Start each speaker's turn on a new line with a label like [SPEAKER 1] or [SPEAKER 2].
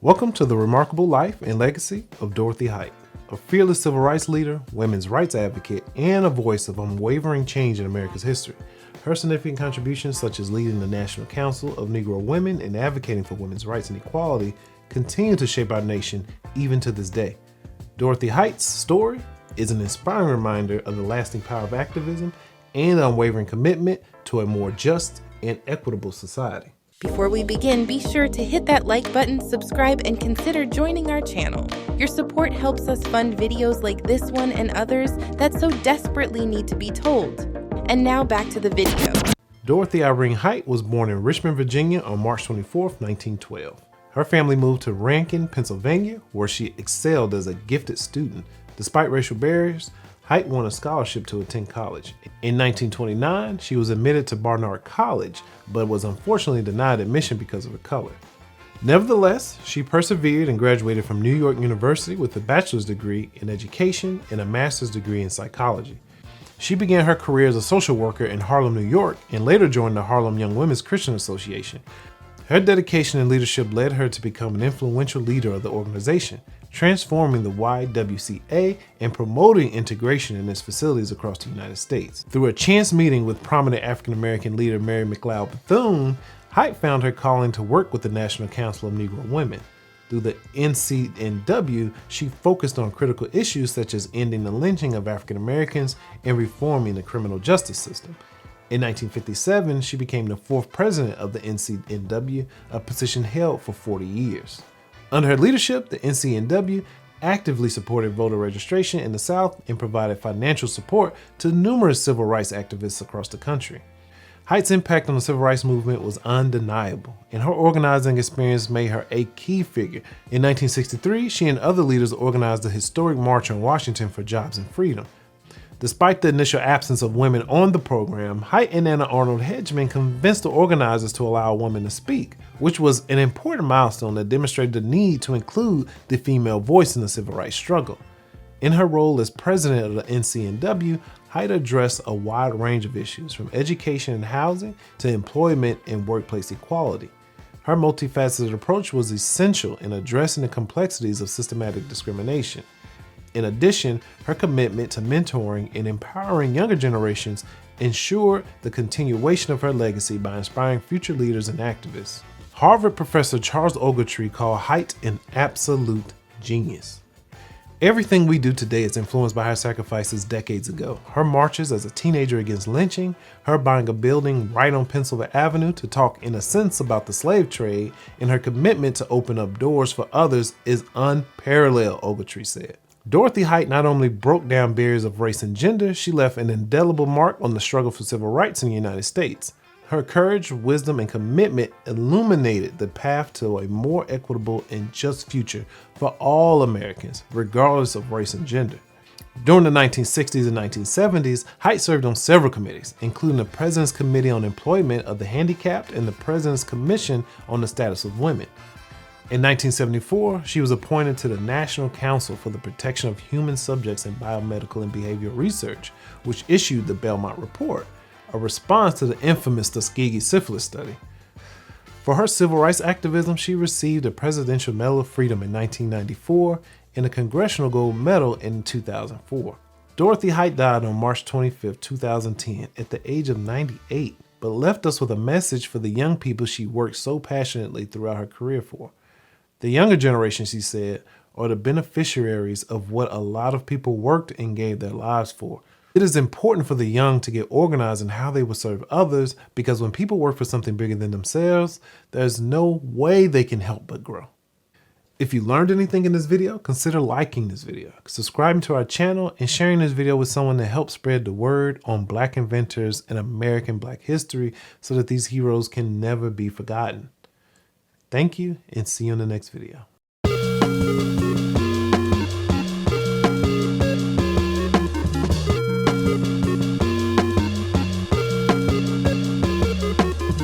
[SPEAKER 1] Welcome to the remarkable life and legacy of Dorothy Height, a fearless civil rights leader, women's rights advocate, and a voice of unwavering change in America's history. Her significant contributions, such as leading the National Council of Negro Women and advocating for women's rights and equality, continue to shape our nation even to this day. Dorothy Height's story is an inspiring reminder of the lasting power of activism and unwavering commitment to a more just and equitable society.
[SPEAKER 2] Before we begin, be sure to hit that like button, subscribe, and consider joining our channel. Your support helps us fund videos like this one and others that so desperately need to be told. And now back to the video.
[SPEAKER 1] Dorothy Irene Height was born in Richmond, Virginia on March 24, 1912. Her family moved to Rankin, Pennsylvania, where she excelled as a gifted student. Despite racial barriers, Height won a scholarship to attend college. In 1929, she was admitted to Barnard College, but was unfortunately denied admission because of her color. Nevertheless, she persevered and graduated from New York University with a bachelor's degree in education and a master's degree in psychology. She began her career as a social worker in Harlem, New York, and later joined the Harlem Young Women's Christian Association. Her dedication and leadership led her to become an influential leader of the organization, transforming the YWCA and promoting integration in its facilities across the United States. Through a chance meeting with prominent African-American leader Mary McLeod Bethune, Height found her calling to work with the National Council of Negro Women. Through the NCNW, she focused on critical issues such as ending the lynching of African Americans and reforming the criminal justice system. In 1957, she became the fourth president of the NCNW, a position held for 40 years. Under her leadership, the NCNW actively supported voter registration in the South and provided financial support to numerous civil rights activists across the country. Height's impact on the civil rights movement was undeniable, and her organizing experience made her a key figure. In 1963, she and other leaders organized the historic March on Washington for Jobs and Freedom. Despite the initial absence of women on the program, Height and Anna Arnold Hedgeman convinced the organizers to allow a woman to speak, which was an important milestone that demonstrated the need to include the female voice in the civil rights struggle. In her role as president of the NCNW, Height addressed a wide range of issues, from education and housing to employment and workplace equality. Her multifaceted approach was essential in addressing the complexities of systematic discrimination. In addition, her commitment to mentoring and empowering younger generations ensured the continuation of her legacy by inspiring future leaders and activists. Harvard professor Charles Ogletree called Height an absolute genius. Everything we do today is influenced by her sacrifices decades ago. Her marches as a teenager against lynching, her buying a building right on Pennsylvania Avenue to talk in a sense about the slave trade, and her commitment to open up doors for others is unparalleled, Ogletree said. Dorothy Height not only broke down barriers of race and gender, she left an indelible mark on the struggle for civil rights in the United States. Her courage, wisdom, and commitment illuminated the path to a more equitable and just future for all Americans, regardless of race and gender. During the 1960s and 1970s, Height served on several committees, including the President's Committee on Employment of the Handicapped and the President's Commission on the Status of Women. In 1974, she was appointed to the National Council for the Protection of Human Subjects in Biomedical and Behavioral Research, which issued the Belmont Report, a response to the infamous Tuskegee syphilis study. For her civil rights activism, she received a Presidential Medal of Freedom in 1994 and a Congressional Gold Medal in 2004. Dorothy Height died on March 25, 2010 at the age of 98, but left us with a message for the young people she worked so passionately throughout her career for. The younger generation, she said, are the beneficiaries of what a lot of people worked and gave their lives for. It is important for the young to get organized in how they will serve others, because when people work for something bigger than themselves, there's no way they can help but grow. If you learned anything in this video, consider liking this video, subscribing to our channel, and sharing this video with someone to help spread the word on Black inventors and American Black history so that these heroes can never be forgotten. Thank you, and see you in the next video.